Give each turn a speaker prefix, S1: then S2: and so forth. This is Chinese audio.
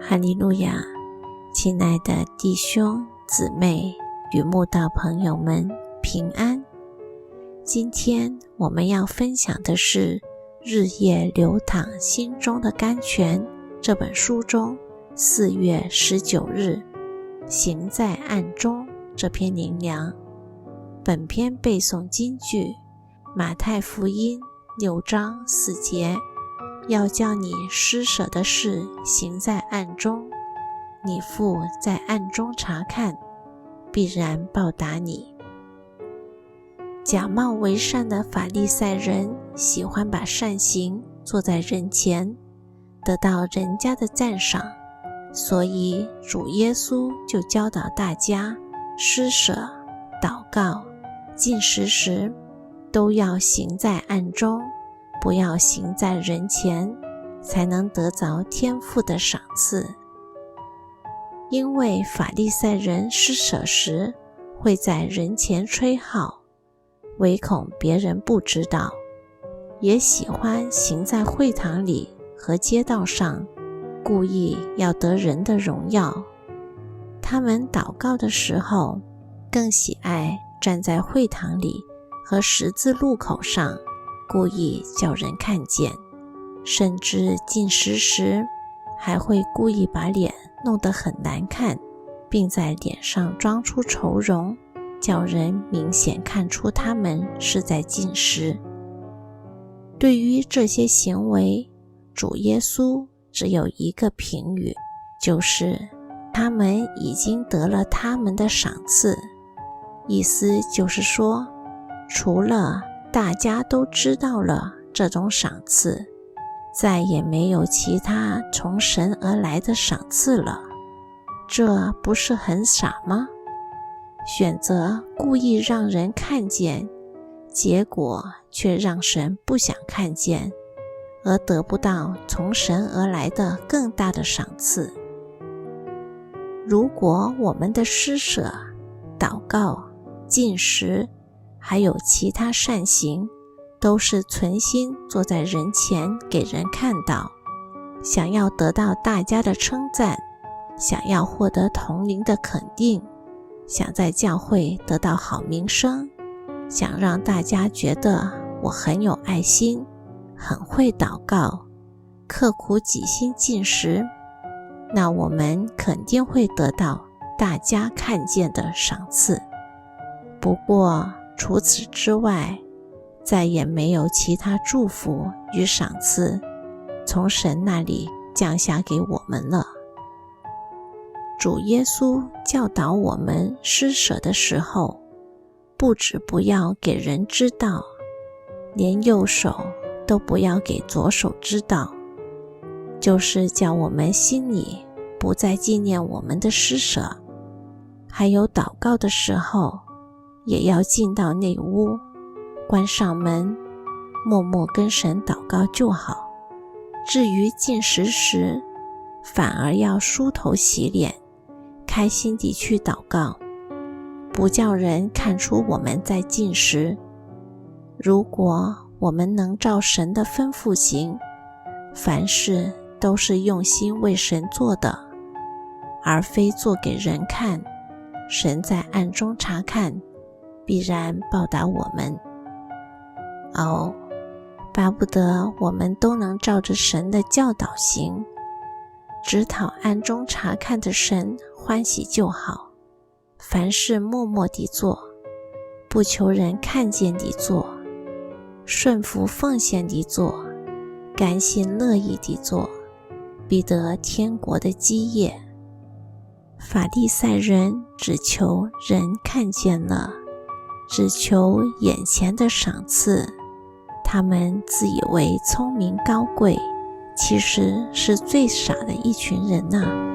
S1: 哈利路亚！亲爱的弟兄姊妹与慕道朋友们平安。今天我们要分享的是《日夜流淌心中的甘泉》这本书中4月19日行在暗中这篇灵粮。本篇背诵金句马太福音6章4节，要叫你施舍的事行在暗中，你父在暗中察看，必然报答你。假冒为善的法利赛人喜欢把善行做在人前，得到人家的赞赏，所以主耶稣就教导大家施舍、祷告、进食时都要行在暗中，不要行在人前，才能得着天父的赏赐。因为法利赛人施舍时会在人前吹号，唯恐别人不知道，也喜欢行在会堂里和街道上，故意要得人的荣耀。他们祷告的时候，更喜爱站在会堂里和十字路口上，故意叫人看见，甚至进食时还会故意把脸弄得很难看，并在脸上装出愁容，叫人明显看出他们是在进食。对于这些行为，主耶稣只有一个评语，就是他们已经得了他们的赏赐。意思就是说，除了大家都知道了这种赏赐，再也没有其他从神而来的赏赐了。这不是很傻吗？选择故意让人看见，结果却让神不想看见，而得不到从神而来的更大的赏赐。如果我们的施舍、祷告、进食还有其他善行都是存心做在人前给人看到，想要得到大家的称赞，想要获得同龄的肯定，想在教会得到好名声，想让大家觉得我很有爱心，很会祷告，刻苦己心进食，那我们肯定会得到大家看见的赏赐。不过除此之外，再也没有其他祝福与赏赐从神那里降下给我们了。主耶稣教导我们施舍的时候，不只不要给人知道，连右手都不要给左手知道，就是叫我们心里不再纪念我们的施舍。还有祷告的时候，也要进到内屋，关上门，默默跟神祷告就好。至于进食时，反而要梳头洗脸，开心地去祷告，不叫人看出我们在进食。如果我们能照神的吩咐行，凡事都是用心为神做的，而非做给人看，神在暗中察看，必然报答我们。巴不得我们都能照着神的教导行，只讨暗中察看的神欢喜就好。凡事默默地做，不求人看见地做，顺服奉献地做，甘心乐意地做，必得天国的基业。法利赛人只求人看见了，只求眼前的赏赐，他们自以为聪明高贵，其实是最傻的一群人啊。